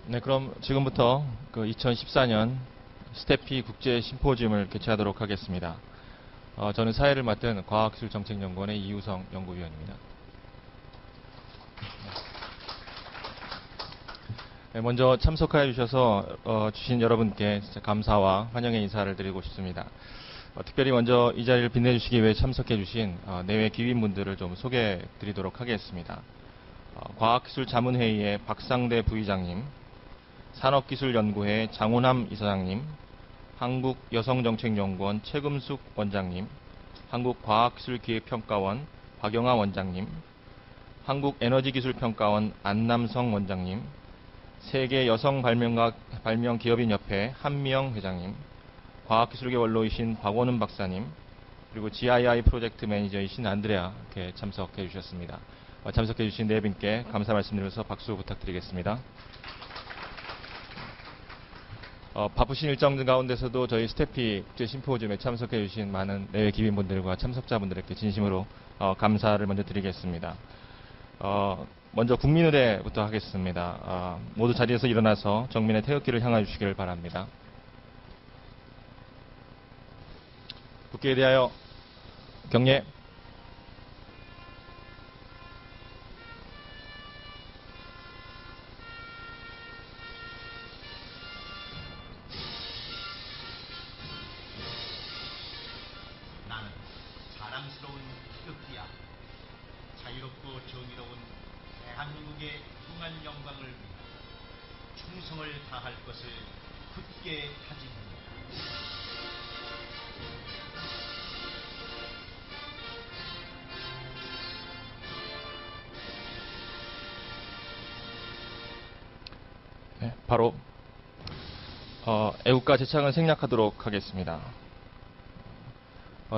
네, 그럼 지금부터 그 2014년 스테피 국제 심포지움을 개최하도록 하겠습니다. 저는 사회를 맡은 과학기술정책연구원의 이우성 연구위원입니다. 네, 먼저 참석하여 주신 여러분께 진짜 감사와 환영의 인사를 드리고 싶습니다. 특별히 먼저 이 자리를 빛내주시기 위해 참석해 주신 내외 귀빈분들을 좀 소개해 드리도록 하겠습니다. 과학기술자문회의의 박상대 부의장님, 산업기술연구회 장훈함 이사장님, 한국여성정책연구원 최금숙 원장님, 한국과학기술기획평가원 박영하 원장님, 한국에너지기술평가원 안남성 원장님, 세계여성발명기업인협회 한미영 회장님, 과학기술계 원로이신 박원훈 박사님, 그리고 GII 프로젝트 매니저이신 안드레아 이렇게 참석해 주셨습니다. 참석해 주신 네 분께 감사 말씀드리면서 박수 부탁드리겠습니다. 바쁘신 일정 가운데서도 저희 스테피 국제 심포지움에 참석해 주신 많은 내외 기빈분들과 참석자분들에게 진심으로 감사를 먼저 드리겠습니다. 먼저 국민의례부터 하겠습니다. 모두 자리에서 일어나서 정민의 태극기를 향하여 주시기를 바랍니다. 국기에 대하여 경례. 나는 자랑스러운 태극기야. 자유롭고 정의로운 대한민국의 흉한 영광을 위해 충성을 다할 것을 굳게 다짐합니다. 네, 바로 애국가 제창을 생략하도록 하겠습니다.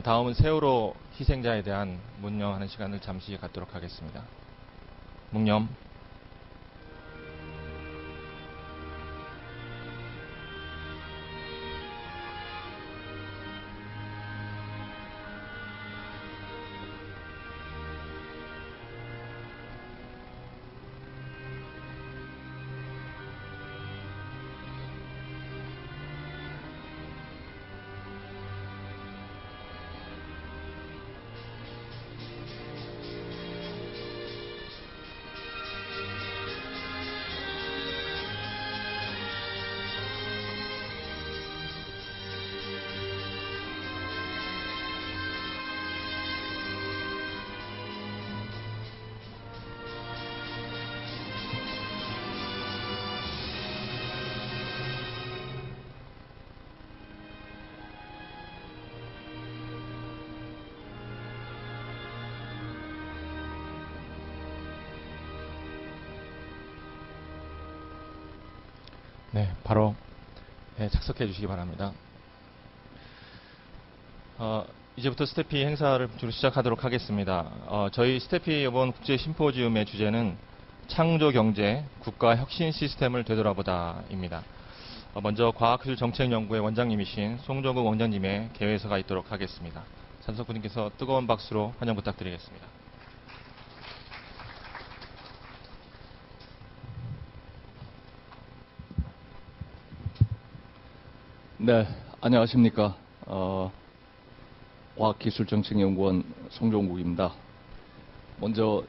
다음은 세월호 희생자에 대한 묵념하는 시간을 잠시 갖도록 하겠습니다. 묵념. 네, 바로 착석해 주시기 바랍니다. 이제부터 스테피 행사를 주로 시작하도록 하겠습니다. 저희 스테피 이번 국제 심포지움의 주제는 창조경제, 국가 혁신 시스템을 되돌아보다입니다. 먼저 과학기술정책연구회 원장님이신 송정국 원장님의 개회서가 있도록 하겠습니다. 참석분님께서 뜨거운 박수로 환영 부탁드리겠습니다. 네, 안녕하십니까. 과학기술정책연구원 송종국입니다. 먼저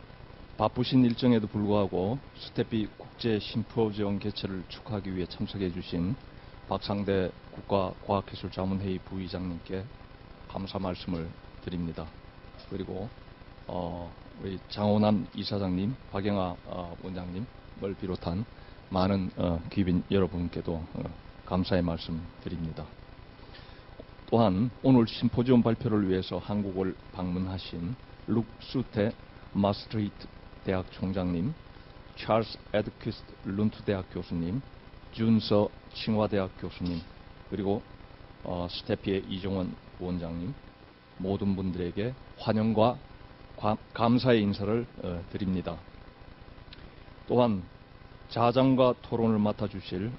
바쁘신 일정에도 불구하고 스테피 국제 심포지움 개최를 축하하기 위해 참석해 주신 박상대 국가과학기술자문회의 부의장님께 감사 말씀을 드립니다. 그리고 우리 장원한 이사장님, 박영하 원장님을 비롯한 많은 귀빈 여러분께도 감사의 말씀 드립니다. 또한 오늘 심포지움 발표를 위해서 한국을 방문하신 룩 수테 마스트리히트 대학 총장님, 찰스 에드퀴스트 룬트 대학 교수님, 준서 칭화대학 교수님, 그리고 스테피의 이종원 부원장님, 모든 분들에게 환영과 감사의 인사를 드립니다. 또한 자장과 토론을 맡아주실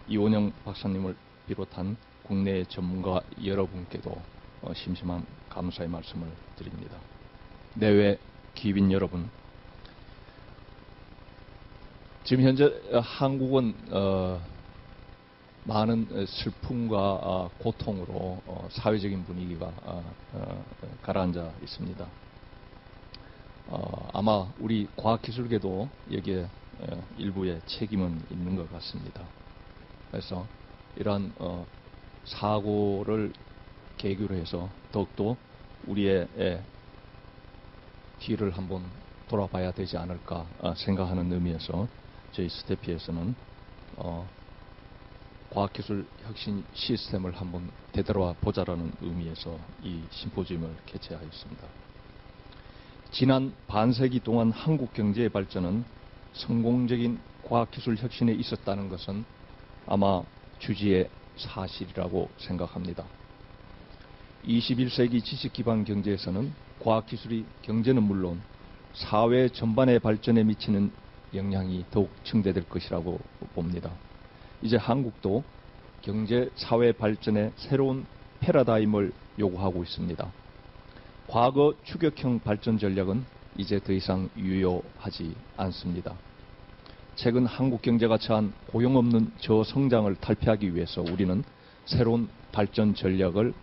이원영 박사님을 비롯한 국내 전문가 여러분께도 심심한 감사의 말씀을 드립니다. 내외 귀빈 여러분, 지금 현재 한국은 많은 슬픔과 고통으로 사회적인 분위기가 가라앉아 있습니다. 아마 우리 과학기술계도 여기에 일부의 책임은 있는 것 같습니다. 그래서 이러한 사고를 계기로 해서 더욱더 우리의 뒤를 한번 돌아봐야 되지 않을까 생각하는 의미에서 저희 스테피에서는 과학기술 혁신 시스템을 한번 되돌아 보자라는 의미에서 이 심포지움을 개최하였습니다. 지난 반세기 동안 한국 경제의 발전은 성공적인 과학기술 혁신에 있었다는 것은 아마 주지의 사실이라고 생각합니다. 21세기 지식기반 경제에서는 과학기술이 경제는 물론 사회 전반의 발전에 미치는 영향이 더욱 증대될 것이라고 봅니다. 이제 한국도 경제, 사회 발전의 새로운 패러다임을 요구하고 있습니다. 과거 추격형 발전 전략은 이제 더 이상 유효하지 않습니다. 최근 한국 경제가 처한 고용 없는 저성장을 탈피하기 위해서 우리는 새로운 발전 전략을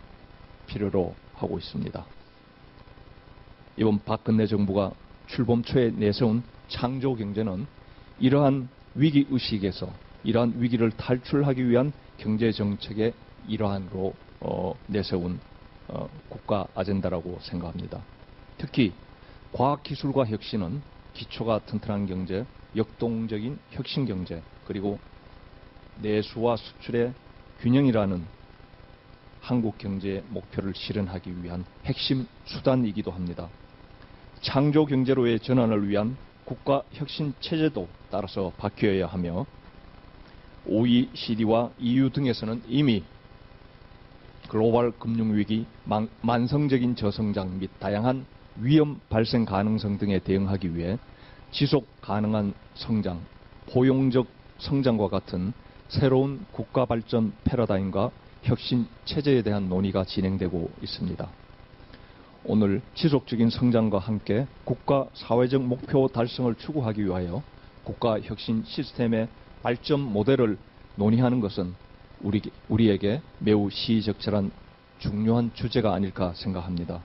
필요로 하고 있습니다. 이번 박근혜 정부가 출범 초에 내세운 창조 경제는 이러한 위기의식에서 이러한 위기를 탈출하기 위한 경제정책의 일환으로 내세운 국가 아젠다라고 생각합니다. 특히 과학기술과 혁신은 기초가 튼튼한 경제, 역동적인 혁신경제, 그리고 내수와 수출의 균형이라는 한국 경제의 목표를 실현하기 위한 핵심 수단이기도 합니다. 창조 경제로의 전환을 위한 국가 혁신 체제도 따라서 바뀌어야 하며 OECD와 EU 등에서는 이미 글로벌 금융위기, 만성적인 저성장 및 다양한 위험 발생 가능성 등에 대응하기 위해 지속 가능한 성장, 포용적 성장과 같은 새로운 국가 발전 패러다임과 혁신 체제에 대한 논의가 진행되고 있습니다. 오늘 지속적인 성장과 함께 국가 사회적 목표 달성을 추구하기 위하여 국가 혁신 시스템의 발전 모델을 논의하는 것은 우리에게 매우 시의적절한 중요한 주제가 아닐까 생각합니다.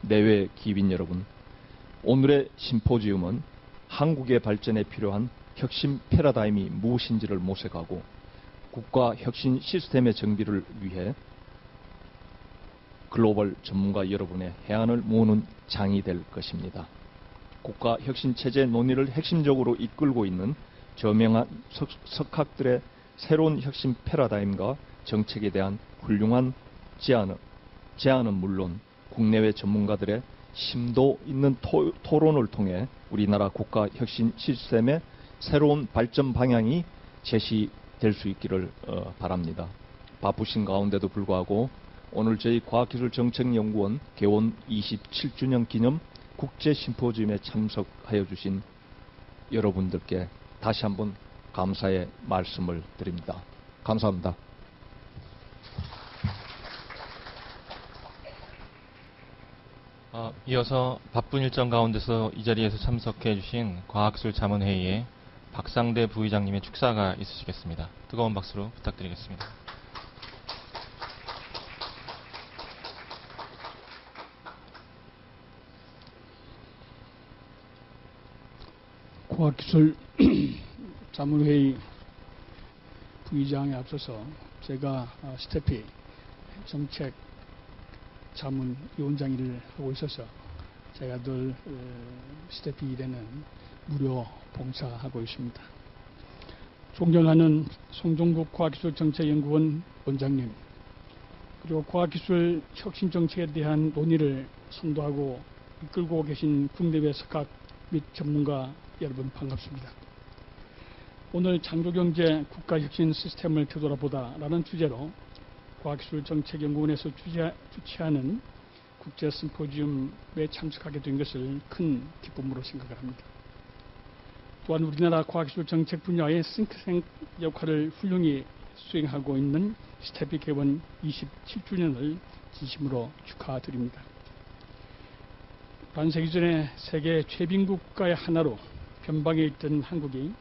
내외 기빈 여러분, 오늘의 심포지움은 한국의 발전에 필요한 혁신 패러다임이 무엇인지를 모색하고 국가 혁신 시스템의 정비를 위해 글로벌 전문가 여러분의 해안을 모으는 장이 될 것입니다. 국가 혁신 체제 논의를 핵심적으로 이끌고 있는 저명한 석학들의 새로운 혁신 패러다임과 정책에 대한 훌륭한 제안은 물론 국내외 전문가들의 심도 있는 토론을 통해 우리나라 국가 혁신 시스템의 새로운 발전 방향이 제시될 수 있기를 바랍니다. 바쁘신 가운데도 불구하고 오늘 저희 과학기술정책연구원 개원 27주년 기념 국제 심포지움에 참석하여 주신 여러분들께 다시 한번 감사의 말씀을 드립니다. 감사합니다. 이어서 바쁜 일정 가운데서 이 자리에서 참석해 주신 과학기술자문회의에 박상대 부의장님의 축사가 있으시겠습니다. 뜨거운 박수로 부탁드리겠습니다. 과학기술 자문회의 부의장에 앞서서 제가 스테피 정책 자문위원장 일을 하고 있어서 제가 늘 스테피 일에는 무료 봉사하고 있습니다. 존경하는 송종국 과학기술정책연구원 원장님, 그리고 과학기술 혁신정책에 대한 논의를 선도하고 이끌고 계신 국내외 석학 및 전문가 여러분 반갑습니다. 오늘 창조경제 국가혁신 시스템을 되돌아보다라는 주제로 과학기술정책연구원에서 주최하는 국제 심포지움에 참석하게 된 것을 큰 기쁨으로 생각을 합니다. 또한 우리나라 과학기술 정책 분야의 싱크탱크 역할을 훌륭히 수행하고 있는 스테피 개원 27주년을 진심으로 축하드립니다. 반세기 전에 세계 최빈국가의 하나로 변방에 있던 한국이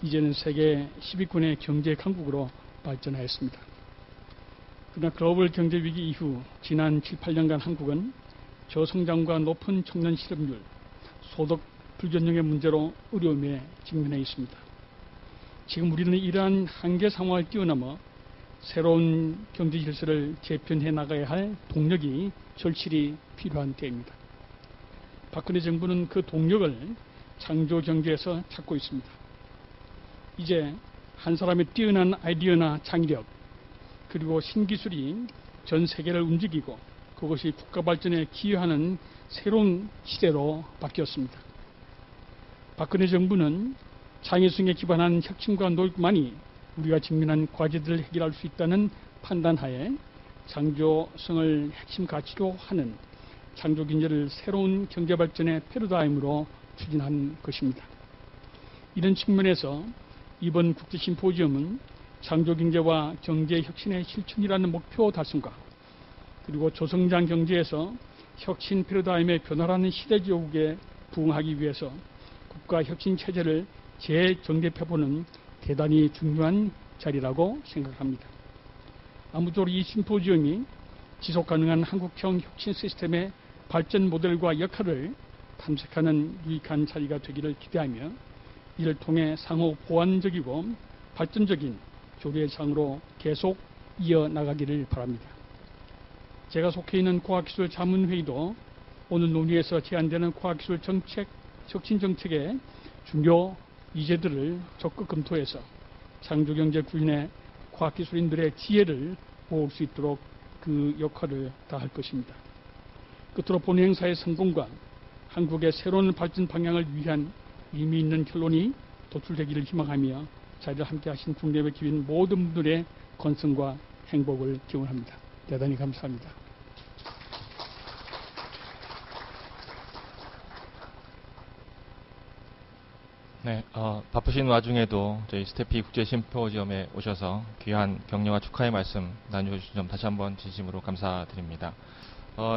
이제는 세계 10위권의 경제 강국으로 발전하였습니다. 그러나 글로벌 경제 위기 이후 지난 7, 8년간 한국은 저성장과 높은 청년 실업률, 소득 불균형의 문제로 어려움에 직면해 있습니다. 지금 우리는 이러한 한계 상황을 뛰어넘어 새로운 경제 질서를 재편해 나가야 할 동력이 절실히 필요한 때입니다. 박근혜 정부는 그 동력을 창조 경제에서 찾고 있습니다. 이제 한 사람의 뛰어난 아이디어나 창의력 그리고 신기술이 전 세계를 움직이고 그것이 국가 발전에 기여하는 새로운 시대로 바뀌었습니다. 박근혜 정부는 창의성에 기반한 혁신과 노력만이 우리가 직면한 과제들을 해결할 수 있다는 판단하에 창조성을 핵심 가치로 하는 창조경제를 새로운 경제발전의 패러다임으로 추진한 것입니다. 이런 측면에서 이번 국제심포지엄은 창조경제와 경제혁신의 실천이라는 목표 달성과 그리고 저성장 경제에서 혁신 패러다임의 변화라는 시대조국에 부응하기 위해서 국가혁신체제를 재정립해보는 대단히 중요한 자리라고 생각합니다. 아무쪼록 이 심포지엄이 지속가능한 한국형 혁신 시스템의 발전 모델과 역할을 탐색하는 유익한 자리가 되기를 기대하며 이를 통해 상호 보완적이고 발전적인 교류의 장으로 계속 이어나가기를 바랍니다. 제가 속해 있는 과학기술 자문회의도 오늘 논의에서 제안되는 과학기술 정책, 혁신 정책의 중요 이제들을 적극 검토해서 창조경제 구현의 과학기술인들의 지혜를 모을 수 있도록 그 역할을 다할 것입니다. 끝으로 본 행사의 성공과 한국의 새로운 발전 방향을 위한 의미 있는 결론이 도출되기를 희망하며 자리를 함께하신 국내외 기빈 모든 분들의 건승과 행복을 기원합니다. 대단히 감사합니다. 네, 바쁘신 와중에도 저희 스테피 국제심포지엄에 오셔서 귀한 격려와 축하의 말씀 나누어주신 점 다시 한번 진심으로 감사드립니다.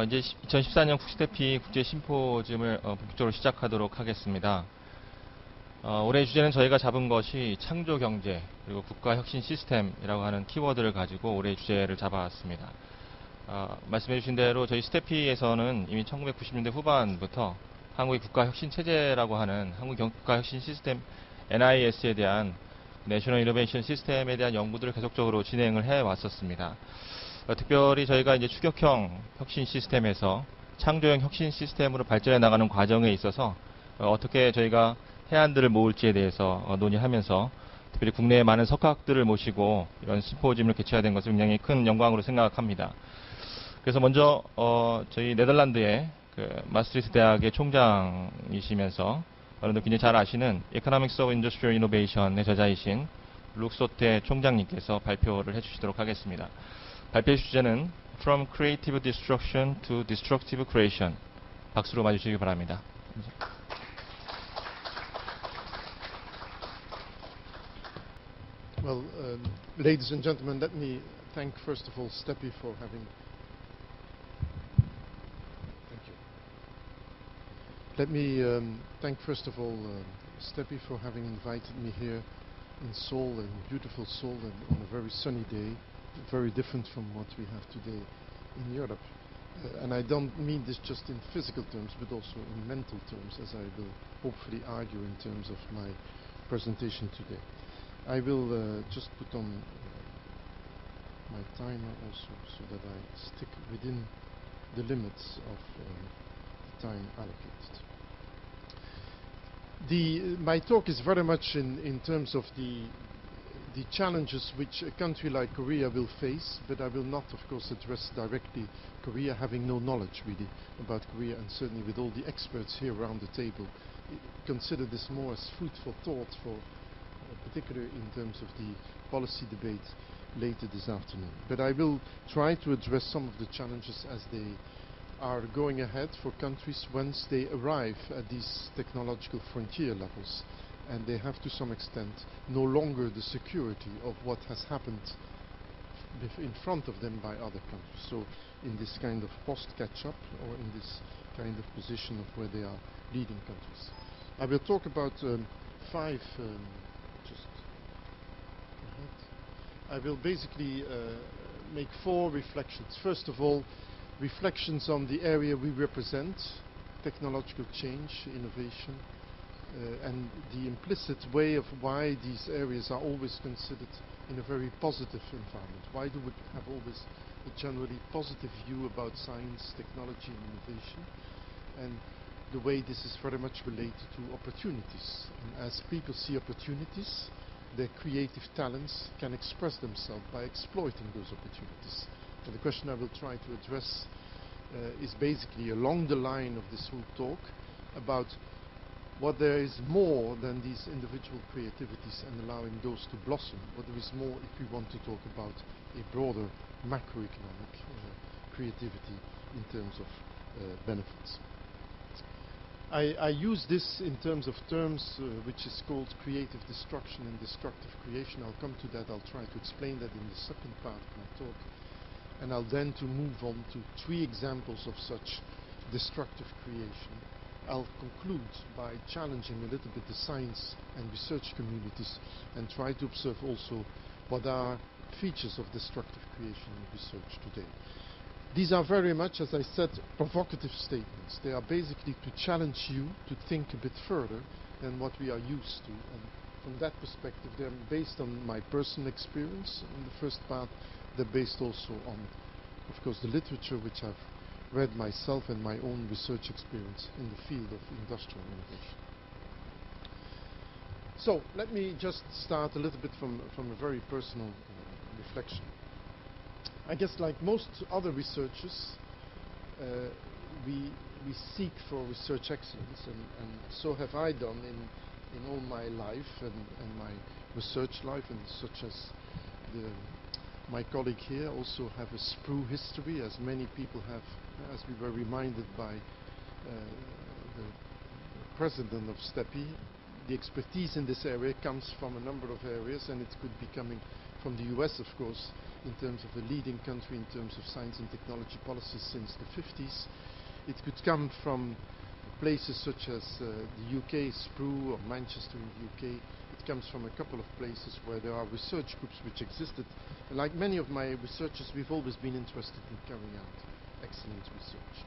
이제 2014년 스테피 국제심포지엄을 본격적으로 시작하도록 하겠습니다. 올해 주제는 저희가 잡은 것이 창조경제 그리고 국가혁신 시스템이라고 하는 키워드를 가지고 올해 주제를 잡아왔습니다. 말씀해 주신 대로 저희 스테피에서는 이미 1990년대 후반부터 한국의 국가혁신체제라고 하는 한국 국가혁신 시스템 NIS에 대한 내셔널 이노베이션 시스템에 대한 연구들을 계속적으로 진행을 해왔었습니다. 특별히 저희가 이제 추격형 혁신 시스템에서 창조형 혁신 시스템으로 발전해 나가는 과정에 있어서 어떻게 저희가 해안들을 모을지에 대해서 논의하면서 특별히 국내에 많은 석학들을 모시고 이런 심포지엄을 개최해야 된 것을 굉장히 큰 영광으로 생각합니다. 그래서 먼저 저희 네덜란드의 마스트리히트 대학의 총장이시면서 여러분들 굉장히 잘 아시는 Economics of Industrial Innovation의 저자이신 룩소테 총장님께서 발표를 해주시도록 하겠습니다. 발표의 주제는 From Creative Destruction to Destructive Creation. 박수로 맞으시기 바랍니다. Well, ladies and gentlemen, let me thank first of all STEPI for having. Thank you. Let me thank first of all STEPI for having invited me here in Seoul, in beautiful Seoul, and on a very sunny day, very different from what we have today in Europe. And I don't mean this just in physical terms, but also in mental terms, as I will hopefully argue in terms of my presentation today. I will just put on my timer also so that I stick within the limits of the time allocated. My talk is very much in terms of the challenges which a country like Korea will face, but I will not, of course, address directly Korea, having no knowledge really about Korea, and certainly with all the experts here around the table, consider this more as food for thought for particularly in terms of the policy debate later this afternoon. But I will try to address some of the challenges as they are going ahead for countries once they arrive at these technological frontier levels, and they have to some extent no longer the security of what has happened in front of them by other countries. So in this kind of post-catch-up, or in this kind of position of where they are leading countries. I will talk about five just ahead. I will basically make 4 reflections. First of all, reflections on the area we represent, technological change, innovation, and the implicit way of why these areas are always considered in a very positive environment. Why do we have always a generally positive view about science, technology, and innovation? And the way this is very much related to opportunities. And as people see opportunities, their creative talents can express themselves by exploiting those opportunities. And the question I will try to address is basically along the line of this whole talk about what there is more than these individual creativities and allowing those to blossom. What there is more if we want to talk about a broader macroeconomic creativity in terms of benefits. I use this in terms of terms which is called creative destruction and destructive creation. I'll come to that. I'll try to explain that in the second part of my talk. And I'll then to move on to 3 examples of such destructive creation. I'll conclude by challenging a little bit the science and research communities and try to observe also what are features of destructive creation in research today. These are very much, as I said, provocative statements. They are basically to challenge you to think a bit further than what we are used to. And from that perspective, they're based on my personal experience in the first part. They're based also on, of course, the literature which I've read myself and my own research experience in the field of industrial innovation. So let me just start a little bit from a very personal reflection. I guess like most other researchers, we seek for research excellence, and so have I done in all my life and my research life, and such as my colleague here also have a sprue history, as many people have, as we were reminded by the president of STEPI. The expertise in this area comes from a number of areas, and it could be coming from the US, of course, in terms of a leading country in terms of science and technology policies since the 50s. It could come from places such as the UK, Sprue, or Manchester in the UK. It comes from a couple of places where there are research groups which existed. And like many of my researchers, we've always been interested in carrying out excellent research.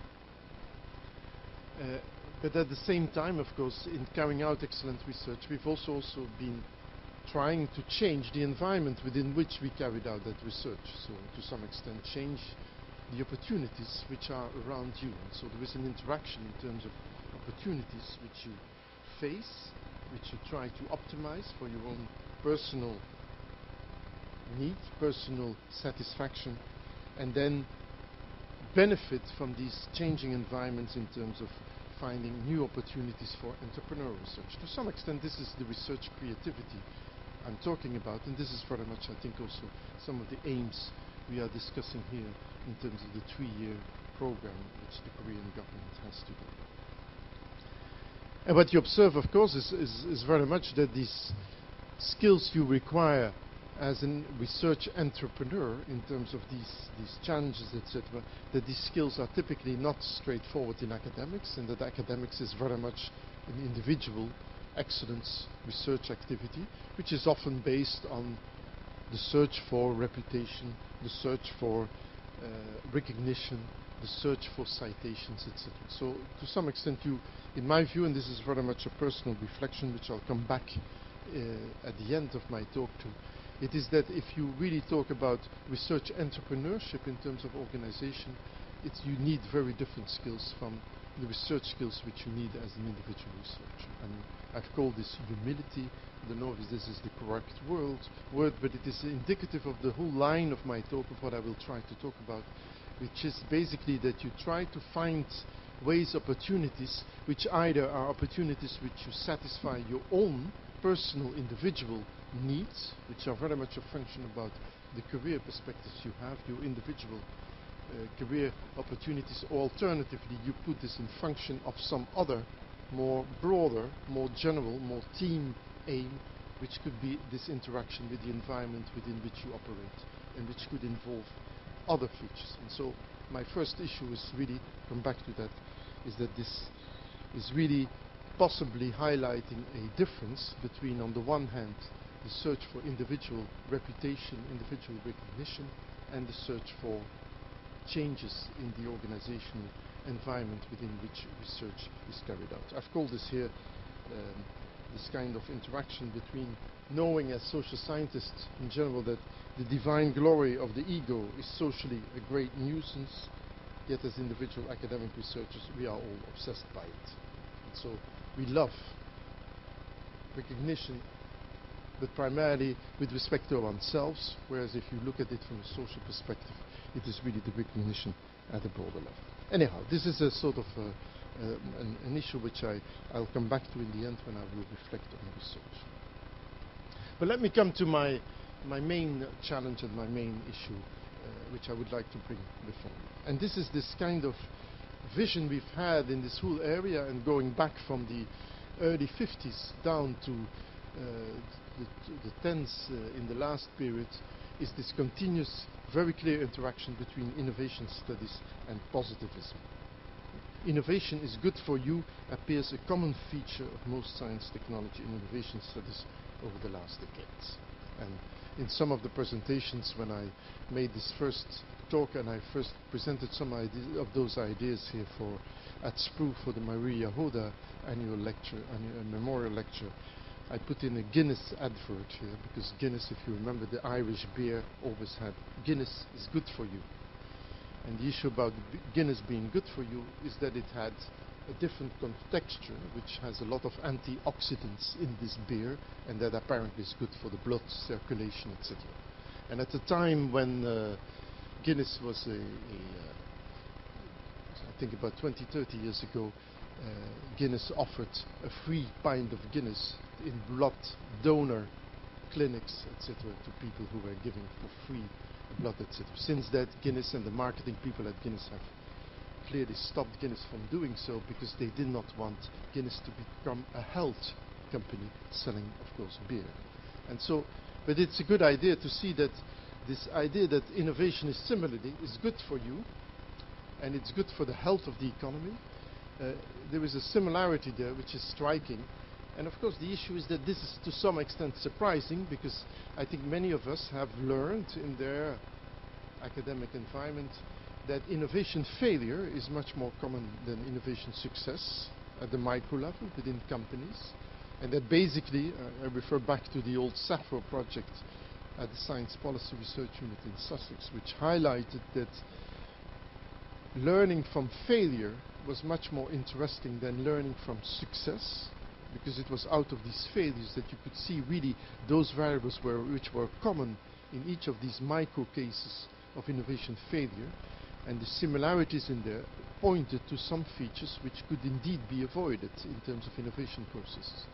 But at the same time, of course, in carrying out excellent research, we've also been trying to change the environment within which we carried out that research. So to some extent change the opportunities which are around you. And so there is an interaction in terms of opportunities which you face, which you try to optimize for your own personal need, personal satisfaction, and then benefit from these changing environments in terms of finding new opportunities for entrepreneurial research. To some extent, this is the research creativity I'm talking about, and this is very much, I think, also some of the aims we are discussing here in terms of the 3-year program which the Korean government has today. And what you observe, of course, is very much that these skills you require as a research entrepreneur in terms of these challenges, etc., that these skills are typically not straightforward in academics, and that academics is very much an individual excellence research activity, which is often based on the search for reputation, the search for recognition, the search for citations, etc. So to some extent you, in my view, and this is very much a personal reflection which I'll come back at the end of my talk to, it is that if you really talk about research entrepreneurship in terms of organization, you need very different skills from the research skills which you need as an individual researcher. And I've called this humility. I don't know if this is the correct word, but it is indicative of the whole line of my talk, of what I will try to talk about, which is basically that you try to find ways, opportunities, which either are opportunities which you satisfy your own personal individual needs, which are very much a function about the career perspectives you have, your individual career opportunities, or alternatively you put this in function of some other more broader, more general, more team aim, which could be this interaction with the environment within which you operate, and which could involve other features. And so my first issue is really, come back to that, is that this is really possibly highlighting a difference between, on the one hand, the search for individual reputation, individual recognition, and the search for changes in the organizational environment within which research is carried out. I've called this here this kind of interaction between knowing as social scientists in general that the divine glory of the ego is socially a great nuisance, yet as individual academic researchers we are all obsessed by it. And so we love recognition, but primarily with respect to ourselves, whereas if you look at it from a social perspective, it is really the recognition at a broader level. Anyhow, this is a sort of an issue which I'll come back to in the end when I will reflect on research. But let me come to my main challenge and my main issue, which I would like to bring before you. And this is this kind of vision we've had in this whole area, and going back from the early 50s down to the 10s in the last period, is this continuous, very clear interaction between innovation studies and positivism. Innovation is good for you appears a common feature of most science, technology, and innovation studies over the last decades. And in some of the presentations when I made this first talk and I first presented some of those ideas here at SPRU for the Maria Hoda annual memorial lecture, I put in a Guinness advert here, because Guinness, if you remember, the Irish beer always had Guinness is good for you. And the issue about Guinness being good for you is that it had a different contexture, which has a lot of antioxidants in this beer, and that apparently is good for the blood circulation, etc. And at the time when Guinness was I think about 20, 30 years ago, Guinness offered a free pint of Guinness in blood donor clinics, etc., to people who were giving for free blood, etc. Since that, Guinness and the marketing people at Guinness have clearly stopped Guinness from doing so, because they did not want Guinness to become a health company selling, of course, beer. And so, but it's a good idea to see that this idea that innovation is similarly is good for you, and it's good for the health of the economy. There is a similarity there which is striking. And of course the issue is that this is to some extent surprising, because I think many of us have learned in their academic environment that innovation failure is much more common than innovation success at the micro level within companies. And that basically, I refer back to the old SAFRO project at the Science Policy Research Unit in Sussex, which highlighted that learning from failure was much more interesting than learning from success, because it was out of these failures that you could see really those variables which were common in each of these micro cases of innovation failure, and the similarities in there pointed to some features which could indeed be avoided in terms of innovation processes.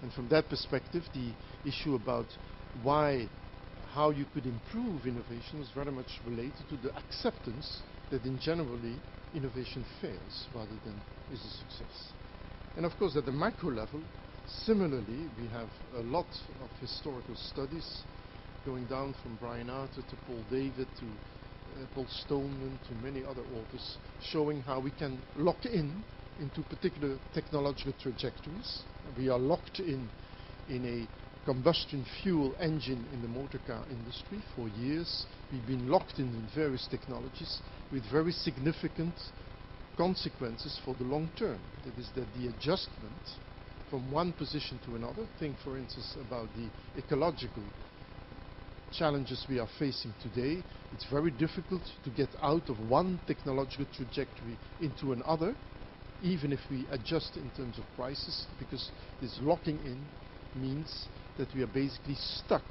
And from that perspective, the issue about how you could improve innovation was very much related to the acceptance that in generally innovation fails rather than is a success. And of course at the macro level, similarly, we have a lot of historical studies going down from Brian Arather to Paul David to Paul Stoneman to many other authors, showing how we can lock into particular technological trajectories. We are locked in a combustion fuel engine in the motor car industry for years. We've been locked in various technologies with very significant consequences for the long term. That is that the adjustment from one position to another, think for instance about the ecological challenges we are facing today, it's very difficult to get out of one technological trajectory into another, even if we adjust in terms of prices, because this locking in means that we are basically stuck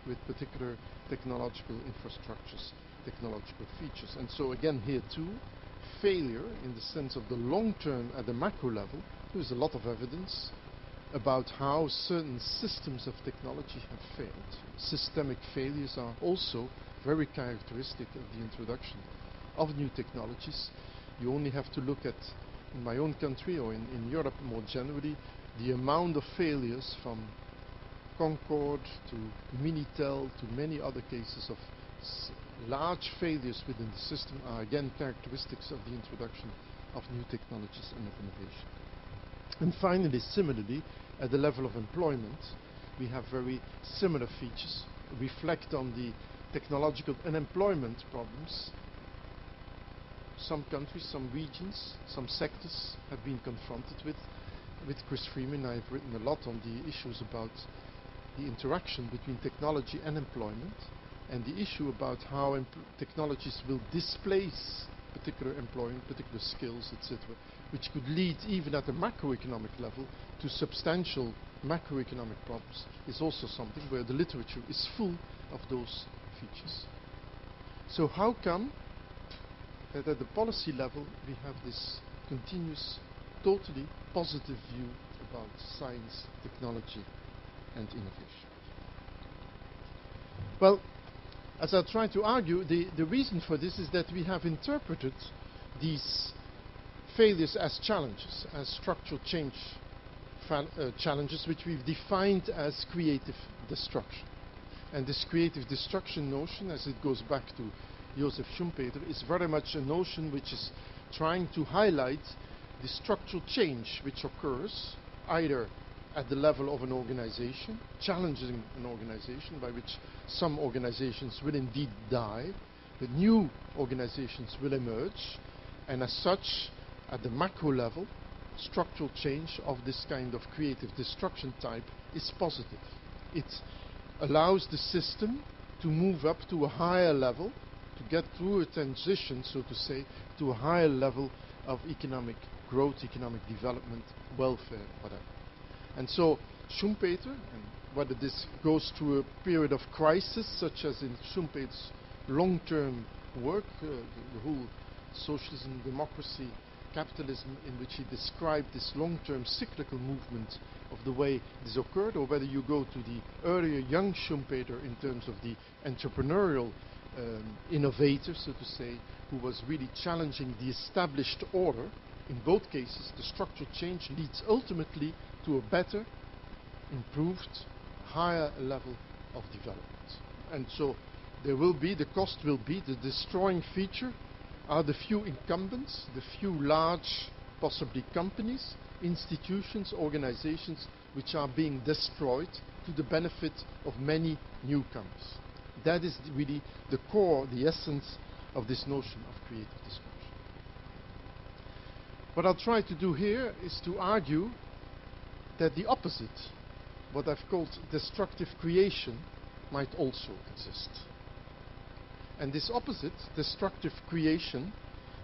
with particular technological infrastructures, technological features. And so again here too, failure in the sense of the long term at the macro level, there is a lot of evidence about how certain systems of technology have failed. Systemic failures are also very characteristic of the introduction of new technologies. You only have to look at, in my own country or in Europe more generally, the amount of failures from Concorde to Minitel to many other cases of large failures within the system are again characteristics of the introduction of new technologies and of innovation. And finally, similarly, at the level of employment, we have very similar features, reflect on the technological unemployment problems some countries, some regions, some sectors have been confronted with. With Chris Freeman, I've written a lot on the issues about the interaction between technology and employment, and the issue about how technologies will displace particular employment, particular skills, etc., which could lead even at a macroeconomic level to substantial macroeconomic problems, is also something where the literature is full of those features. So how come that at the policy level we have this continuous, totally positive view about science, technology and innovation? Well, as I try to argue, the reason for this is that we have interpreted these failures as challenges, as structural change challenges, which we've defined as creative destruction. And this creative destruction notion, as it goes back to Joseph Schumpeter, is very much a notion which is trying to highlight the structural change which occurs either at the level of an organization, challenging an organization, by which some organizations will indeed die, but new organizations will emerge, and as such, at the macro level, structural change of this kind of creative destruction type is positive. It allows the system to move up to a higher level, to get through a transition, so to say, to a higher level of economic growth, economic development, welfare, whatever. And so Schumpeter, and whether this goes through a period of crisis, such as in Schumpeter's long-term work, the whole socialism, democracy, capitalism, in which he described this long-term cyclical movement of the way this occurred, or whether you go to the earlier young Schumpeter in terms of the entrepreneurial innovator, so to say, who was really challenging the established order. In both cases, the structural change leads ultimately to a better, improved, higher level of development. And so there will be, the cost will be, the destroying feature are the few incumbents, the few large, possibly companies, institutions, organizations, which are being destroyed to the benefit of many newcomers. That is really the core, the essence of this notion of creative destruction. What I'll try to do here is to argue that the opposite, what I've called destructive creation, might also exist. And this opposite, destructive creation,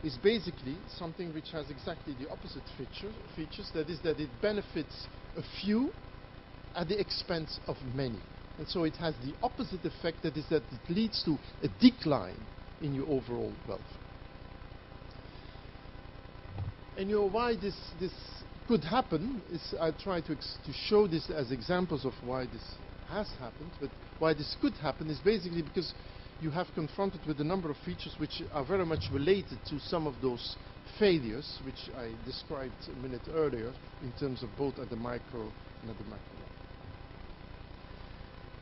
is basically something which has exactly the opposite features, that is that it benefits a few at the expense of many. And so it has the opposite effect, that is that it leads to a decline in your overall welfare. And you know why this could happen is I try to show this as examples of why this has happened, but why this could happen is basically because you have confronted with a number of features which are very much related to some of those failures which I described a minute earlier in terms of both at the micro and at the macro level.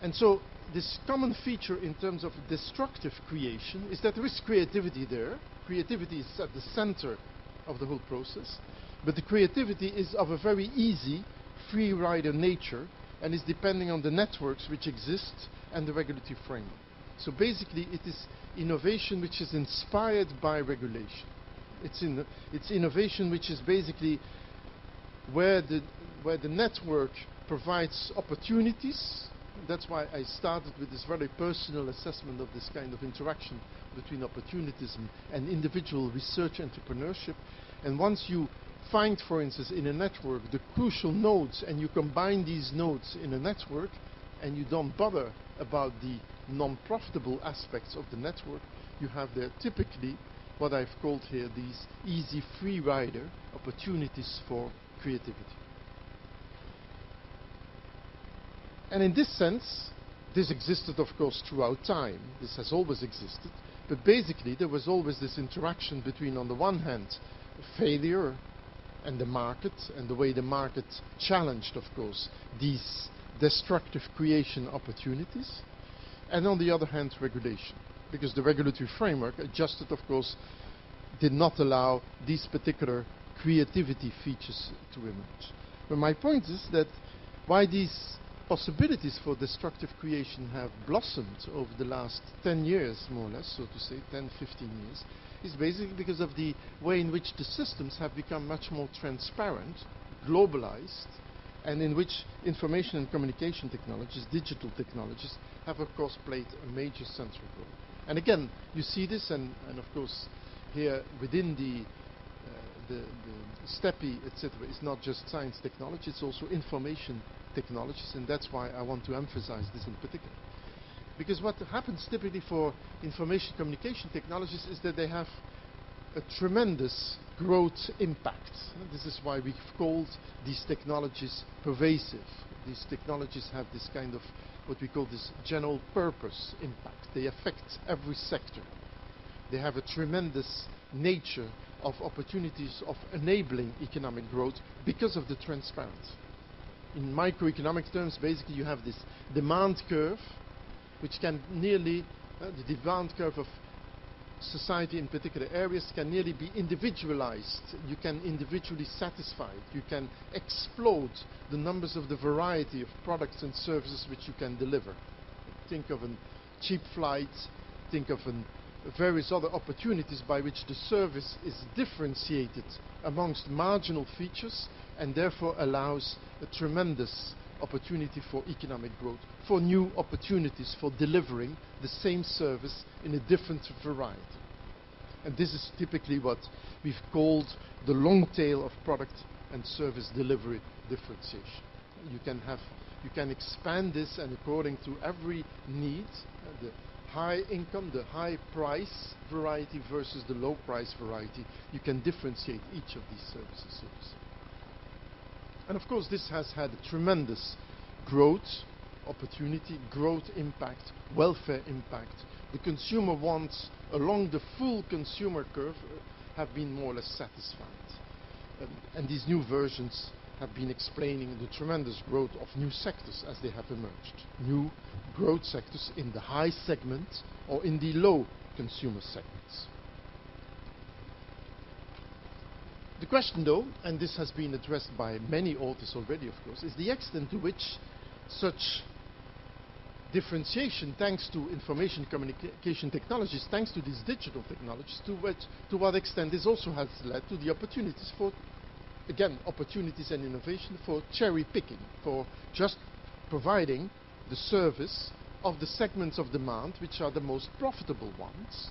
And so this common feature in terms of destructive creation is that there is creativity there. Creativity is at the center of the whole process, but the creativity is of a very easy, free rider nature and is depending on the networks which exist and the regulatory framework. So basically it is innovation which is inspired by regulation. It's innovation which is basically where the network provides opportunities. That's why I started with this very personal assessment of this kind of interaction between opportunism and individual research entrepreneurship. And once you find, for instance, in a network the crucial nodes, and you combine these nodes in a network, and you don't bother about the non-profitable aspects of the network, you have there typically what I've called here these easy free rider opportunities for creativity. And in this sense, this existed, of course, throughout time. This has always existed. But basically, there was always this interaction between, on the one hand, failure and the market, and the way the market challenged, of course, these destructive creation opportunities, and on the other hand, regulation. Because the regulatory framework, adjusted, of course, did not allow these particular creativity features to emerge. But my point is that why these possibilities for destructive creation have blossomed over the last 10 years, more or less, so to say, 10, 15 years, is basically because of the way in which the systems have become much more transparent, globalized, and in which information and communication technologies, digital technologies, have of course played a major central role. And again, you see this, and of course here within the STEPI, etc., is not just science technology, it's also information technologies, and that's why I want to emphasize this in particular. Because what happens typically for information communication technologies is that they have a tremendous growth impact. This is why we've called these technologies pervasive. These technologies have this kind of what we call this general purpose impact. They affect every sector. They have a tremendous nature of opportunities of enabling economic growth because of the transparency. In microeconomic terms, basically you have this demand curve, which can nearly, the demand curve of society in particular areas can nearly be individualized. You can individually satisfy it. You can explode the numbers of the variety of products and services which you can deliver. Think of a cheap flight, think of various other opportunities by which the service is differentiated amongst marginal features and therefore allows a tremendous opportunity for economic growth, for new opportunities for delivering the same service in a different variety. And this is typically what we've called the long tail of product and service delivery differentiation. You can expand this, and according to every need, the high income, the high price variety versus the low price variety, you can differentiate each of these services, so to say. And of course this has had a tremendous growth opportunity, growth impact, welfare impact. The consumer wants along the full consumer curve have been more or less satisfied. And these new versions have been explaining the tremendous growth of new sectors as they have emerged. New growth sectors in the high segment or in the low consumer segments. The question though, and this has been addressed by many authors already of course, is the extent to which such differentiation, thanks to information communication technologies, thanks to these digital technologies, to what extent this also has led to the opportunities for, again, opportunities and innovation for cherry picking, for just providing the service of the segments of demand which are the most profitable ones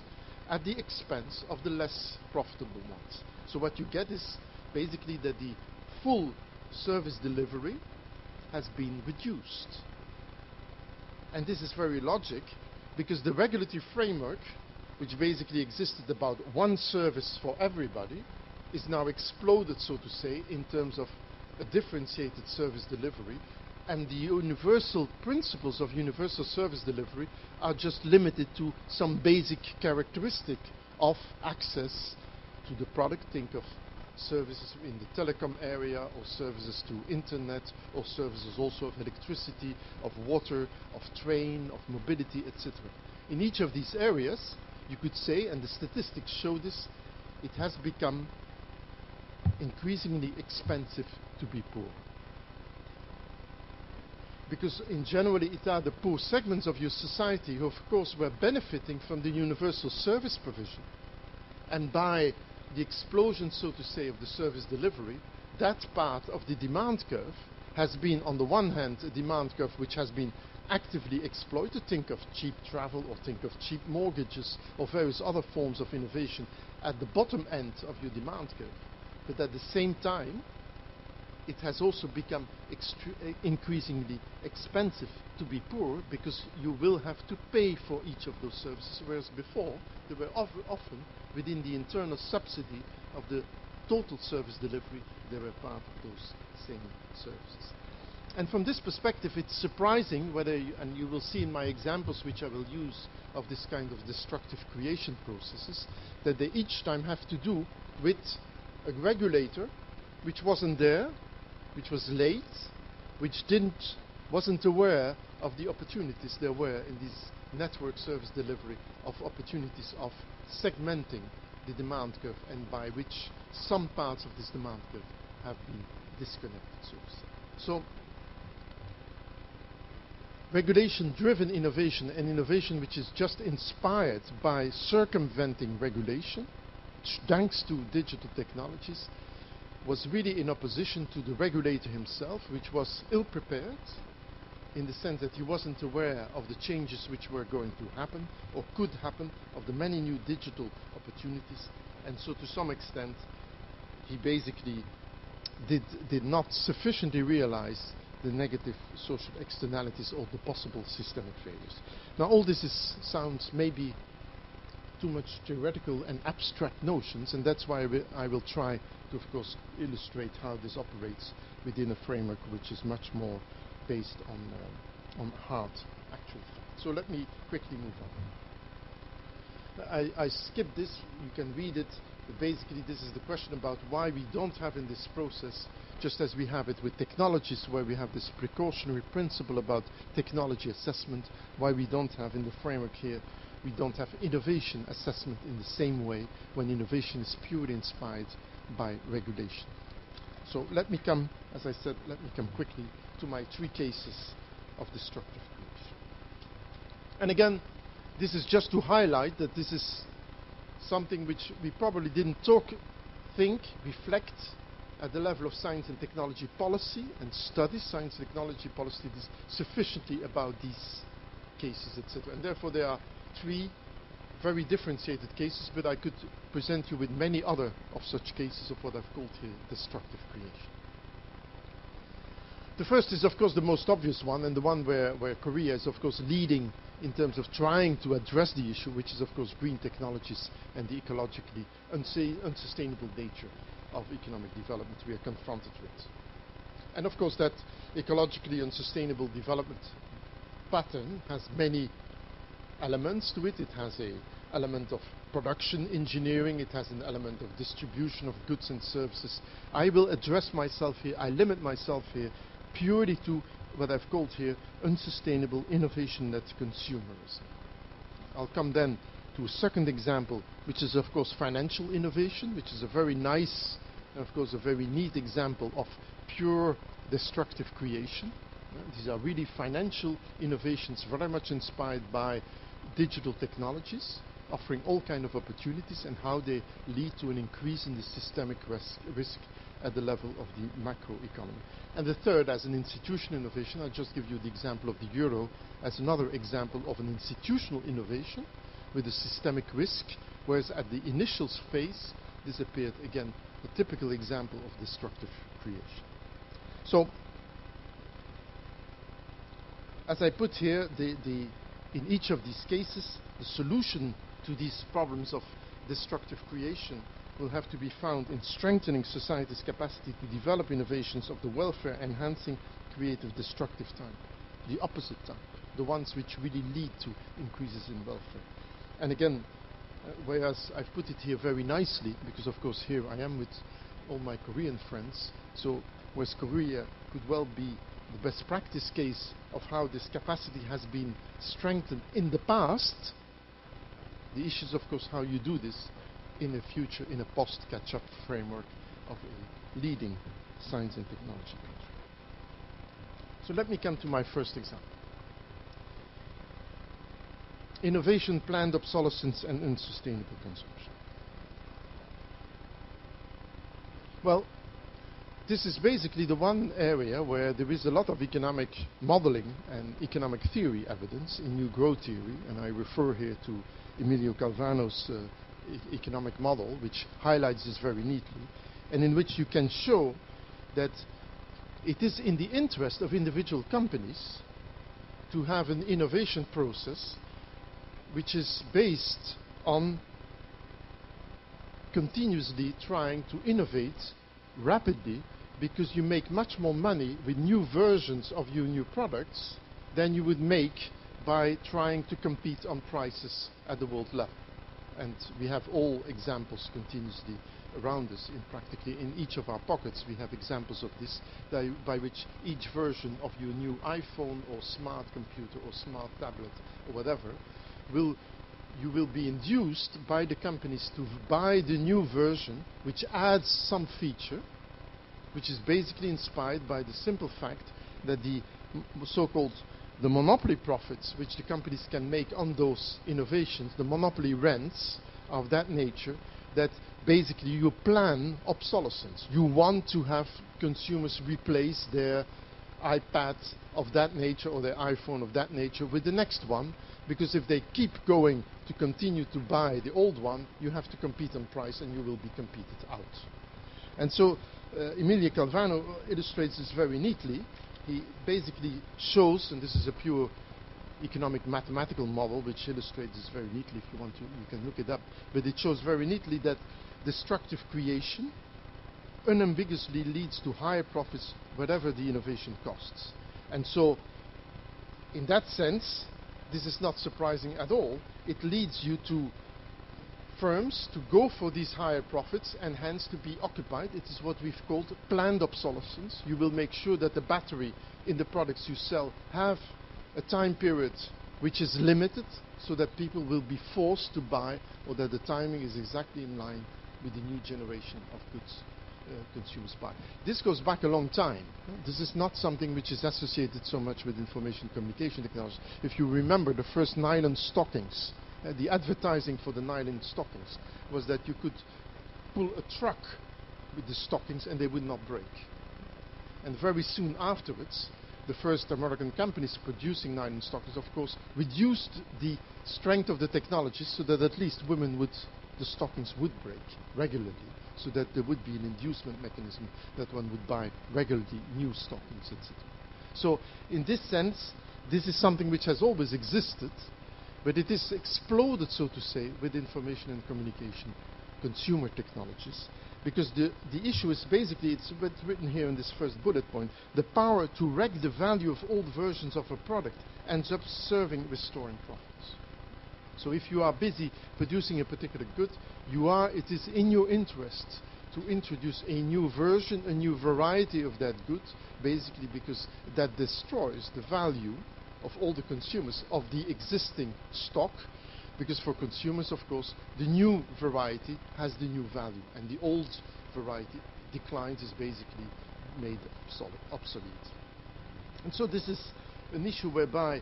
at the expense of the less profitable ones. So what you get is basically that the full service delivery has been reduced. And this is very logic, because the regulatory framework, which basically existed about one service for everybody, is now exploded, so to say, in terms of a differentiated service delivery, and the universal principles of universal service delivery are just limited to some basic characteristic of access to the product. Think of services in the telecom area, or services to internet, or services also of electricity, of water, of train, of mobility, etc. In each of these areas, you could say, and the statistics show this, it has become increasingly expensive to be poor. Because in generally it are the poor segments of your society who of course were benefiting from the universal service provision. And by the explosion, so to say, of the service delivery, that part of the demand curve has been, on the one hand, a demand curve which has been actively exploited. Think of cheap travel, or think of cheap mortgages, or various other forms of innovation at the bottom end of your demand curve. But at the same time, it has also become increasingly expensive to be poor, because you will have to pay for each of those services, whereas before they were often within the internal subsidy of the total service delivery, they were part of those same services. And from this perspective, it's surprising whether, and you will see in my examples which I will use of this kind of destructive creation processes, that they each time have to do with a regulator which wasn't there, which was late, which wasn't aware of the opportunities there were in these network service delivery, of opportunities of segmenting the demand curve, and by which some parts of this demand curve have been disconnected, so to say. So regulation-driven innovation and innovation which is just inspired by circumventing regulation, thanks to digital technologies, was really in opposition to the regulator himself, which was ill-prepared in the sense that he wasn't aware of the changes which were going to happen or could happen, of the many new digital opportunities. And so to some extent, he basically did not sufficiently realize the negative social externalities or the possible systemic failures. Now all this sounds maybe too much theoretical and abstract notions, and that's why I will try to, of course, illustrate how this operates within a framework which is much more based on hard actual facts. So let me quickly move on. I skipped this, you can read it, but basically this is the question about why we don't have in this process, just as we have it with technologies where we have this precautionary principle about technology assessment, why we don't have in the framework here, we don't have innovation assessment in the same way when innovation is purely inspired by regulation. So let me come, as I said, let me come quickly to my 3 cases of destructive creation. And again, this is just to highlight that this is something which we probably didn't think, reflect at the level of science and technology policy and study science and technology policy is sufficiently about these cases, etc. And therefore there are 3 very differentiated cases, but I could present you with many other of such cases of what I've called here destructive creation. The first is, of course, the most obvious one, and the one where Korea is, of course, leading in terms of trying to address the issue, which is, of course, green technologies and the ecologically unsustainable nature of economic development we are confronted with. And, of course, that ecologically unsustainable development pattern has many elements to it. It has an element of production engineering, it has an element of distribution of goods and services. I will address myself here, I limit myself here purely to what I've called here unsustainable innovation-led consumerism. I'll come then to a second example, which is of course financial innovation, which is a very nice, and of course a very neat example of pure destructive creation. These are really financial innovations very much inspired by digital technologies, offering all kinds of opportunities and how they lead to an increase in the systemic risk at the level of the macroeconomy. And the third, as an institutional innovation, I'll just give you the example of the euro as another example of an institutional innovation with a systemic risk, whereas at the initial phase, this appeared again a typical example of destructive creation. So, as I put here, in each of these cases, the solution to these problems of destructive creation will have to be found in strengthening society's capacity to develop innovations of the welfare-enhancing, creative, destructive type, the opposite type, the ones which really lead to increases in welfare. And again, whereas I've put it here very nicely, because of course here I am with all my Korean friends, so whereas Korea could well be the best practice case of how this capacity has been strengthened in the past, the issue is of course how you do this in the future in a post-catch-up framework of a leading science and technology country. So let me come to my first example. Innovation, planned obsolescence and unsustainable consumption. Well, this is basically the one area where there is a lot of economic modeling and economic theory evidence in new growth theory, and I refer here to Emilio Calvano's economic model, which highlights this very neatly, and in which you can show that it is in the interest of individual companies to have an innovation process which is based on continuously trying to innovate rapidly, because you make much more money with new versions of your new products than you would make by trying to compete on prices at the world level. And we have all examples continuously around us in each of our pockets. We have examples of this by which each version of your new iPhone or smart computer or smart tablet or whatever you will be induced by the companies to buy the new version which adds some feature which is basically inspired by the simple fact that the so-called the monopoly profits which the companies can make on those innovations, the monopoly rents of that nature, that basically you plan obsolescence. You want to have consumers replace their iPad of that nature or their iPhone of that nature with the next one, because if they keep going to continue to buy the old one, you have to compete on price and you will be competed out. And so Emilio Calvano illustrates this very neatly. He basically shows, and this is a pure economic mathematical model which illustrates this very neatly. If you want to, you can look it up. But it shows very neatly that destructive creation unambiguously leads to higher profits whatever the innovation costs. And so in that sense, this is not surprising at all. It leads you to firms to go for these higher profits and hence to be occupied. It is what we've called planned obsolescence. You will make sure that the battery in the products you sell have a time period which is limited so that people will be forced to buy, or that the timing is exactly in line with the new generation of goods consumers buy. This goes back a long time. This is not something which is associated so much with information communication technology. If you remember the first nylon stockings, the advertising for the nylon stockings was that you could pull a truck with the stockings and they would not break. And very soon afterwards, the first American companies producing nylon stockings, of course, reduced the strength of the technology so that at least the stockings would break regularly, so that there would be an inducement mechanism that one would buy regularly new stockings, etc. So in this sense, this is something which has always existed, but it is exploded, so to say, with information and communication consumer technologies. Because the issue is basically, it's written here in this first bullet point, the power to wreck the value of old versions of a product ends up serving restoring profits. So if you are busy producing a particular good, it is in your interest to introduce a new version, a new variety of that good, basically because that destroys the value of all the consumers of the existing stock. Because for consumers, of course, the new variety has the new value, and the old variety declines, is basically made obsolete. And so this is an issue whereby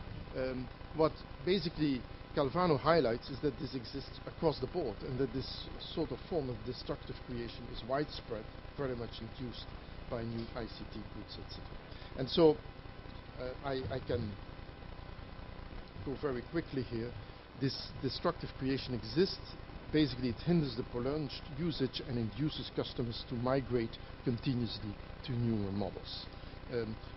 what basically Calvano highlights is that this exists across the board, and that this sort of form of destructive creation is widespread, very much induced by new ICT goods, etc. And so I can go very quickly here. This destructive creation exists. Basically, it hinders the prolonged usage and induces customers to migrate continuously to newer models.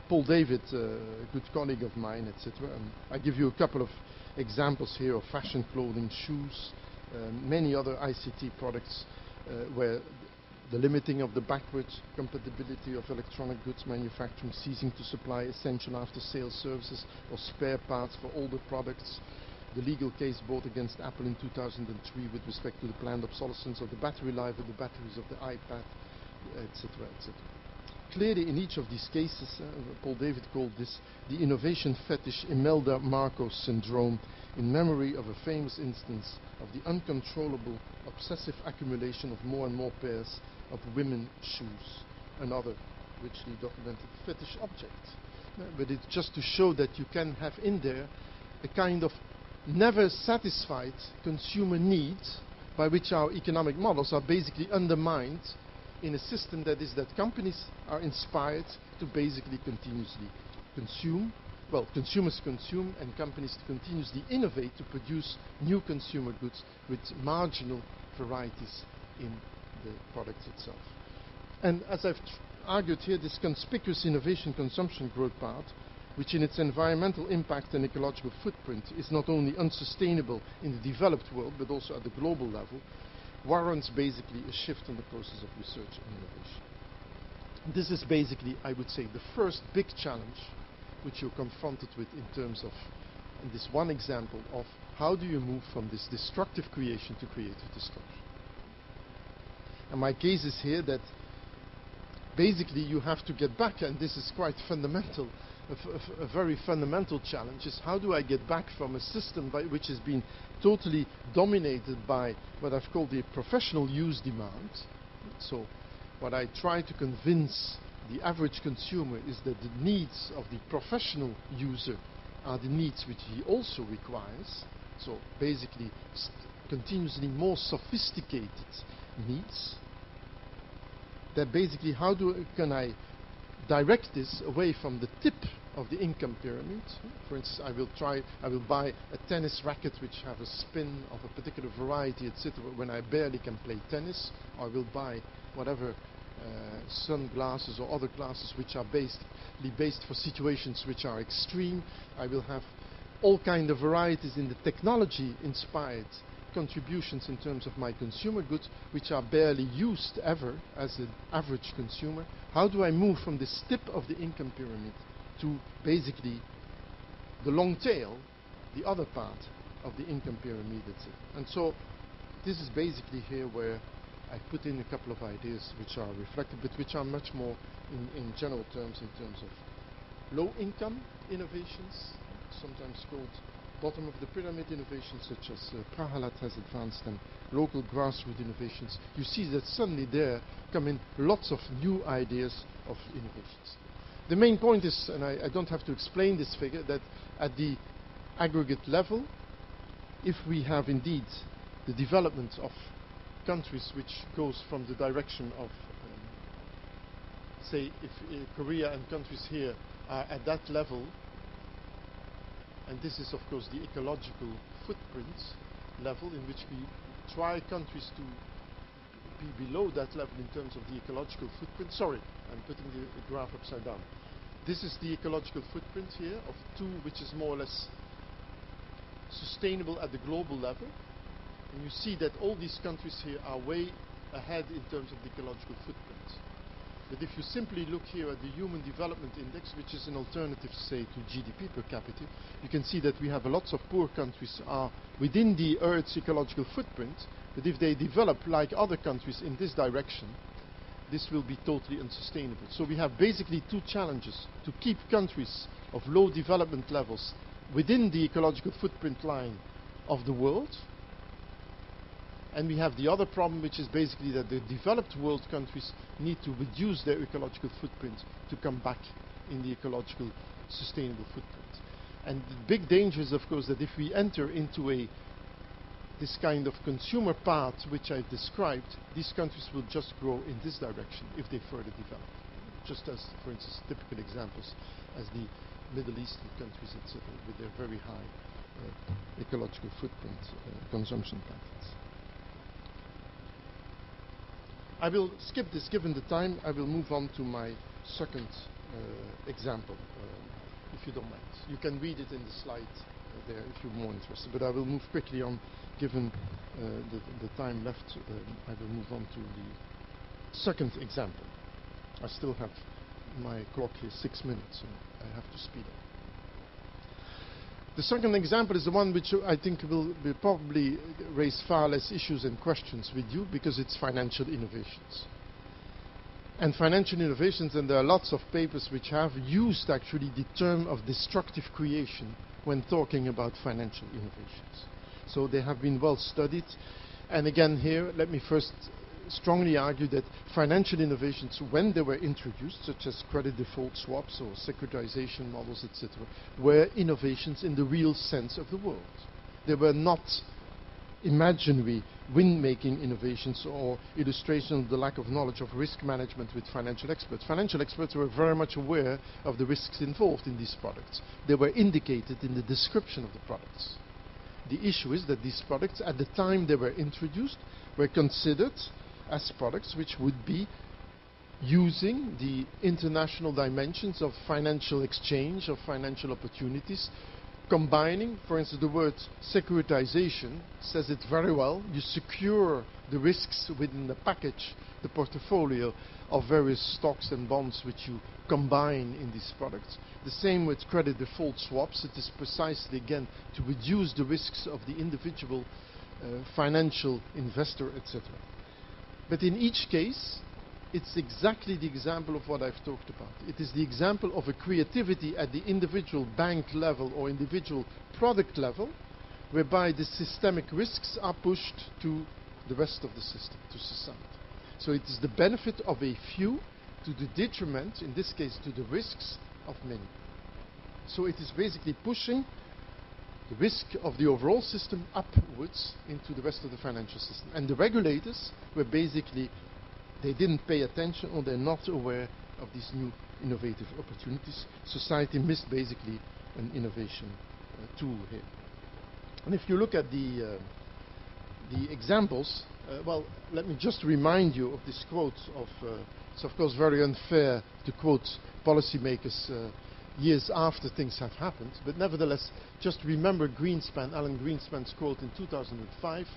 Paul David, a good colleague of mine, etc. I give you a couple of examples here of fashion clothing, shoes, many other ICT products where the limiting of the backward compatibility of electronic goods manufacturing, ceasing to supply essential after-sales services or spare parts for older products, the legal case brought against Apple in 2003 with respect to the planned obsolescence of the battery life of the batteries of the iPad, etc., etc. Clearly, in each of these cases, Paul David called this the innovation fetish Imelda Marcos syndrome, in memory of a famous instance of the uncontrollable obsessive accumulation of more and more pairs of women's shoes, another richly documented fetish object. But it's just to show that you can have in there a kind of never satisfied consumer needs by which our economic models are basically undermined in a system that is that companies are inspired to basically continuously consume. Well, consumers consume and companies to continuously innovate to produce new consumer goods with marginal varieties in the product itself. And as I've argued here, this conspicuous innovation consumption growth part, which in its environmental impact and ecological footprint is not only unsustainable in the developed world but also at the global level, warrants basically a shift in the process of research and innovation. This is basically, I would say, the first big challenge which you're confronted with in terms of, in this one example, of how do you move from this destructive creation to creative destruction. And my case is here that basically you have to get back, and this is quite fundamental, a very fundamental challenge is how do I get back from a system which has been totally dominated by what I've called the professional use demand. So what I try to convince the average consumer is that the needs of the professional user are the needs which he also requires. So basically continuously more sophisticated needs. That basically can I direct this away from the tip of the income pyramid. For instance, I will buy a tennis racket which have a spin of a particular variety, etc. when I barely can play tennis. Or I will buy whatever sunglasses or other glasses which are basically based for situations which are extreme. I will have all kind of varieties in the technology inspired contributions in terms of my consumer goods which are barely used ever as an average consumer. How do I move from the tip of the income pyramid to basically the long tail, the other part of the income pyramid, etc. And so this is basically here where I put in a couple of ideas which are reflected, but which are much more in general terms, in terms of low income innovations, sometimes called bottom of the pyramid innovations, such as Prahalat has advanced, and local grassroots innovations. You see that suddenly there come in lots of new ideas of innovations. The main point is, and I don't have to explain this figure, that at the aggregate level, if we have indeed the development of countries which goes from the direction of, say, if Korea and countries here are at that level, and this is of course the ecological footprint level in which we try countries to be below that level in terms of the ecological footprint. Sorry, I'm putting the graph upside down. This is the ecological footprint here of 2, which is more or less sustainable at the global level. And you see that all these countries here are way ahead in terms of the ecological footprint. But if you simply look here at the Human Development Index, which is an alternative, say, to GDP per capita, you can see that we have lots of poor countries are within the Earth's ecological footprint, but if they develop like other countries in this direction, this will be totally unsustainable. So we have basically 2 challenges: to keep countries of low development levels within the ecological footprint line of the world. And we have the other problem, which is basically that the developed world countries need to reduce their ecological footprint to come back in the ecological sustainable footprint. And the big danger is, of course, that if we enter into this kind of consumer path which I've described, these countries will just grow in this direction if they further develop. Just as, for instance, typical examples as the Middle Eastern countries, etc., with their very high ecological footprint consumption patterns. I will skip this given the time. I will move on to my second example, if you don't mind. You can read it in the slide there if you're more interested, but I will move quickly on given the time left. I will move on to the second example. I still have my clock here 6 minutes, so I have to speed up. The second example is the one which I think will probably raise far less issues and questions with you, because it's financial innovations. And financial innovations, and there are lots of papers which have used actually the term of destructive creation when talking about financial innovations. So they have been well studied. And again here, let me first strongly argue that financial innovations, when they were introduced, such as credit default swaps or securitization models, etc., were innovations in the real sense of the word. They were not imaginary wind-making innovations or illustration of the lack of knowledge of risk management with financial experts. Financial experts were very much aware of the risks involved in these products. They were indicated in the description of the products. The issue is that these products, at the time they were introduced, were considered as products which would be using the international dimensions of financial exchange, of financial opportunities, combining, for instance, the word securitization says it very well. You secure the risks within the package, the portfolio of various stocks and bonds which you combine in these products. The same with credit default swaps. It is precisely, again, to reduce the risks of the individual financial investor, etc. But in each case, it's exactly the example of what I've talked about. It is the example of a creativity at the individual bank level or individual product level, whereby the systemic risks are pushed to the rest of the system, to society. So it is the benefit of a few to the detriment, in this case, to the risks of many. So it is basically pushing the risk of the overall system upwards into the rest of the financial system. And the regulators were basically, they didn't pay attention, or they're not aware of these new innovative opportunities. Society missed basically an innovation tool here. And if you look at the examples, well, let me just remind you of this quote of, it's of course very unfair to quote policymakers years after things have happened, but nevertheless, just remember Greenspan, Alan Greenspan's quote in 2005,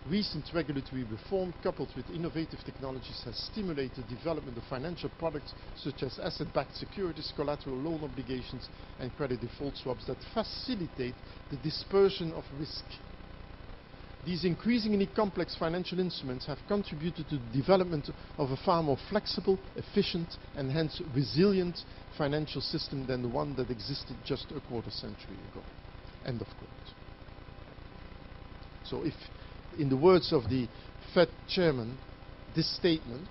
"Recent regulatory reform coupled with innovative technologies has stimulated development of financial products such as asset-backed securities, collateral loan obligations and credit default swaps that facilitate the dispersion of risk. These increasingly complex financial instruments have contributed to the development of a far more flexible, efficient and hence resilient financial system than the one that existed just a quarter century ago." End of quote. So if, in the words of the Fed chairman, this statement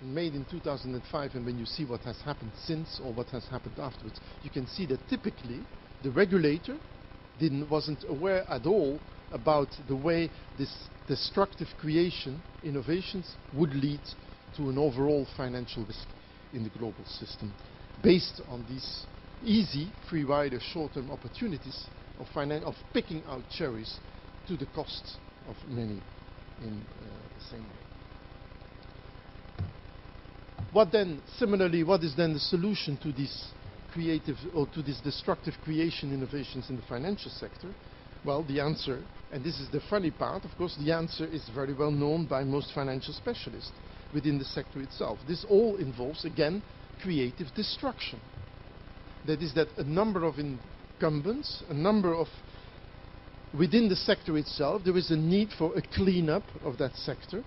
made in 2005, and when you see what has happened since or what has happened afterwards, you can see that typically the regulator wasn't aware at all about the way this destructive creation, innovations, would lead to an overall financial risk in the global system, based on these easy, free rider, short-term opportunities of picking out cherries to the cost of many in the same way. What then, similarly, what is then the solution to these creative or to this destructive creation innovations in the financial sector? Well, the answer, and this is the funny part, of course, the answer is very well known by most financial specialists within the sector itself. This all involves, again, creative destruction. That is that a number of incumbents, within the sector itself, there is a need for a cleanup of that sector,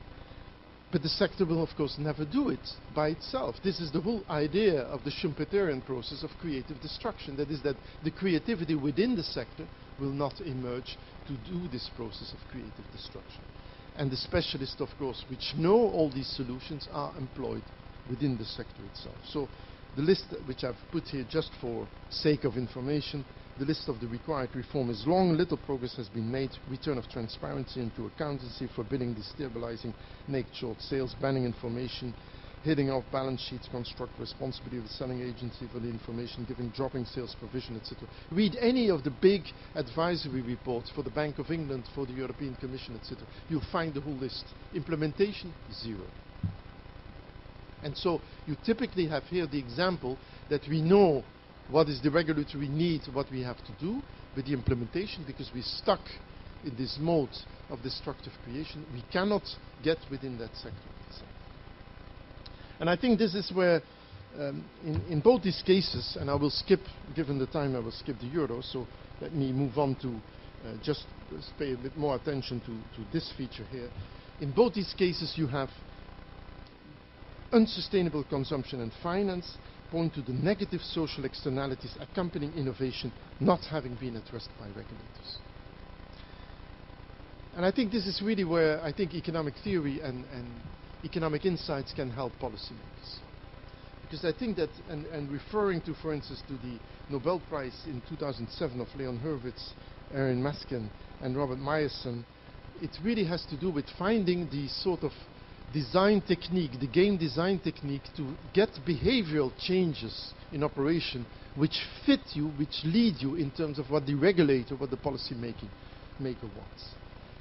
but the sector will, of course, never do it by itself. This is the whole idea of the Schumpeterian process of creative destruction. That is that the creativity within the sector will not emerge to do this process of creative destruction. And the specialists, of course, which know all these solutions are employed within the sector itself. So the list which I've put here just for sake of information, the list of the required reform is long. Little progress has been made. Return of transparency into accountancy, forbidding destabilizing naked short sales, banning information, hitting off balance sheets, construct responsibility of the selling agency for the information given, dropping sales provision, etc. Read any of the big advisory reports for the Bank of England, for the European Commission, etc. You'll find the whole list. Implementation, zero. And so you typically have here the example that we know what is the regulatory need, what we have to do, but the implementation, because we're stuck in this mode of destructive creation, we cannot get within that sector itself. And I think this is where, in both these cases, and I will skip, given the time, I will skip the euro, so let me move on to just pay a bit more attention to this feature here. In both these cases, you have unsustainable consumption and finance point to the negative social externalities accompanying innovation not having been addressed by regulators. And I think this is really where I think economic theory and economic insights can help policymakers. Because I think that, and referring to, for instance, to the Nobel Prize in 2007 of Leon Hurwitz, Aaron Maskin, and Robert Meyerson, it really has to do with finding the sort of design technique, the game design technique, to get behavioral changes in operation which fit you, which lead you in terms of what the regulator, what the policy maker wants.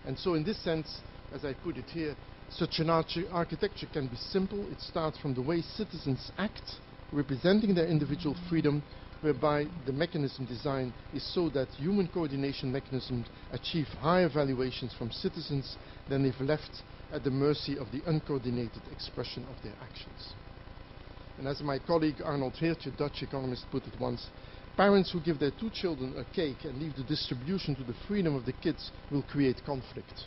And so in this sense, as I put it here, such an architecture can be simple. It starts from the way citizens act, representing their individual freedom, whereby the mechanism design is so that human coordination mechanisms achieve higher valuations from citizens than if left at the mercy of the uncoordinated expression of their actions. And as my colleague Arnold Heertje, Dutch economist, put it once, parents who give their 2 children a cake and leave the distribution to the freedom of the kids will create conflict.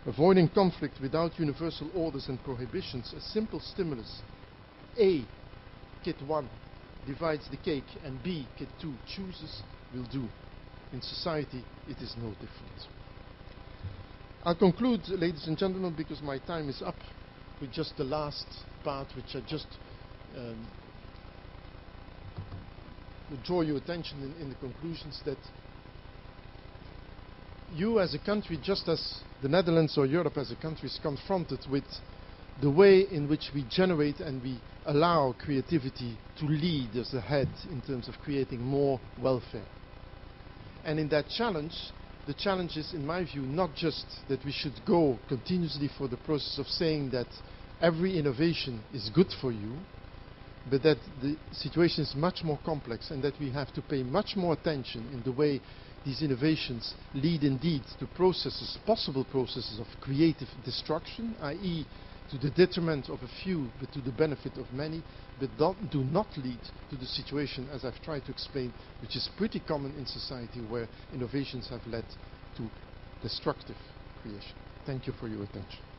Avoiding conflict without universal orders and prohibitions, a simple stimulus, A, kid 1 divides the cake and B, kid 2 chooses, will do. In society, it is no different. I'll conclude, ladies and gentlemen, because my time is up, with just the last part, which I just draw your attention in the conclusions that you as a country, just as the Netherlands or Europe as a country, is confronted with the way in which we generate and we allow creativity to lead us ahead in terms of creating more welfare. And in that challenge, the challenge is, in my view, not just that we should go continuously for the process of saying that every innovation is good for you, but that the situation is much more complex and that we have to pay much more attention in the way these innovations lead indeed to processes, possible processes of creative destruction, i.e. to the detriment of a few but to the benefit of many, but do not lead to the situation, as I've tried to explain, which is pretty common in society, where innovations have led to destructive creation. Thank you for your attention.